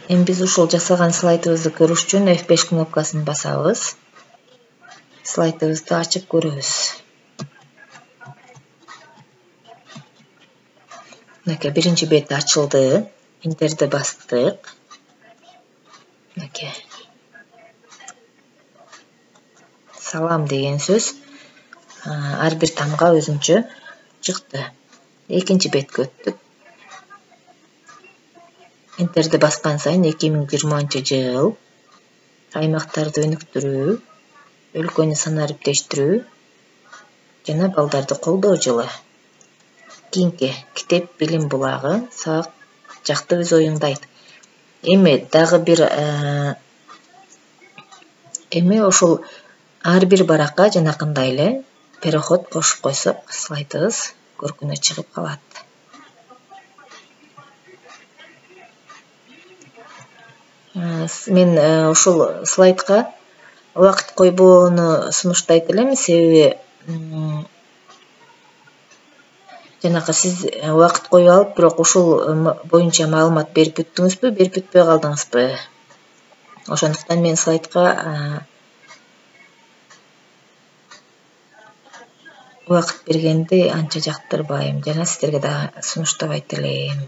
Эми биз ушул жасаган слайдыбызды көрүш үчүн F5 кнопкасын басабыз. Слайдыбызды ачып көрөбүз. Мынакей биринчи бет ачылды. Интерди бастык. Мынакей. Салам деген сөз ар бир тамга өзүнчө чыкты. Экинчи бетке өттүк. Интерди баскан сайын 2020-жыл аймактарды өнүктүрүү, өлкөнү санариптештирүү жана балдарды колдоо жылы. Кийинки китеп билим булагы сак жакты өз оюңду айт. Эми дагы бир ошол ар бир баракка жанакындай эле переход кошуп койсок, слайдыбыз көркүнө чыгып калат. Мен ушул слайдка убакыт койбоону сунуштайт элем, себеби жанакы сиз убакыт коюп алып, бирок ушул боюнча маалымат берип бүттүңүзбү, берип бүтпөй калдыңызбы? Ошондуктан мен слайдка убакыт бергенди анча жактырбайм жана сиздерге да сунуштабайт элем.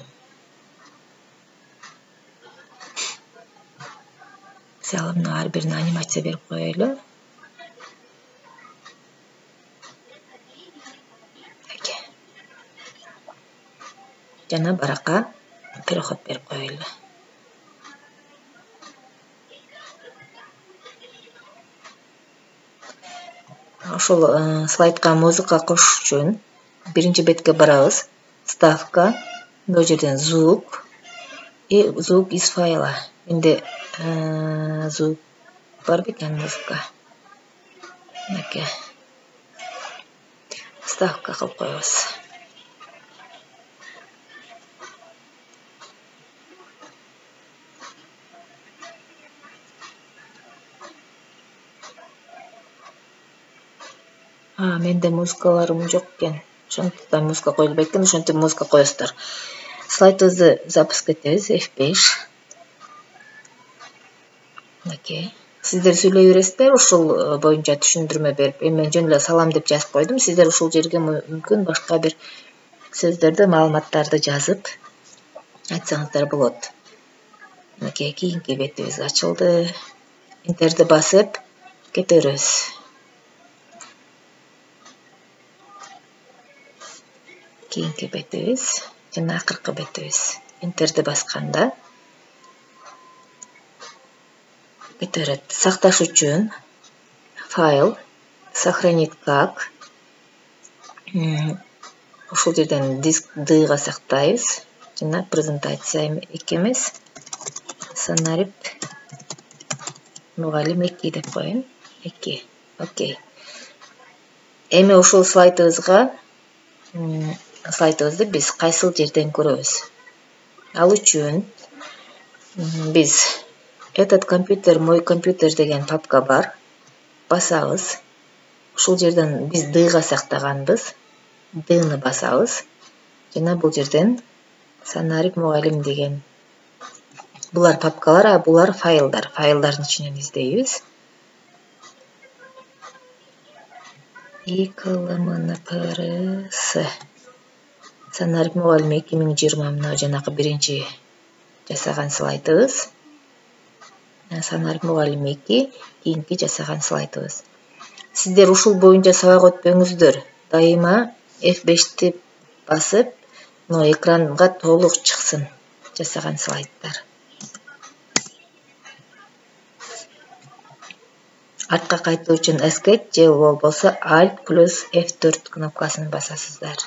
Мисалы, мына ар бирине анимация берип коелу. Жана баракка переход берип коелу. Ошол слайдка музыка кошуш үчүн биринчи бетке барабыз. Ставка, бул жерден звук и звук из файла. Менде звук бар бекен, музыка. Мынакей. Ставка кылып коебуз. Менде музыкаларым жок экен. Ошондуктан музыка коюлбайт экен, ошентип музыка коесуздар. Слайдыбызды запуск этебиз, F5. Мынакей. Сиздер сүйлөй бересиздер, ушул боюнча түшүндүрмө берип. Эми мен жөн эле салам деп жазып койдум. Сиздер ушул жерге мүмкүн башка бир сөздөрдү, маалыматтарды жазып айтсаңыздар болот. Мынакей, кийинки бетибиз ачылды. Интерди басып кете беребиз. Кийинки бетибиз жана акыркы бетибиз. Интерди басканда кете берет. Сакташ үчүн файл, сохранить как. Ушул жерден диск D'га сактайбыз. Жана презентация 2 эмес. Санарип мугалим 2 деп коеюн. 2. Окей. Эми ушул слайдыбызды биз кайсыл жерден көрөбүз? Ал үчүн биз этот компьютер мой компьютер деген папка бар. Басабыз. Ушул жерден биз D'га сактаганбыз. D'ны басабыз. Жана бул жерден санарип мугалим деген. Булар папкалар, а булар файлдар. Файлдардын ичинен издейбиз. ИКЛМНПРС. Санарип мугалим 2020 мына жанакы биринчи жасаган слайдыбыз. Санарип мугалим 2 кийинки жасаган слайдыбыз. Сиздер ушул боюнча сабак өтпөңүздөр. Дайыма F5-ти басып, мына экранга толук чыксын жасаган слайддар. Артка кайтуу үчүн Escape же болбосо Alt+F4 кнопкасын басасыздар.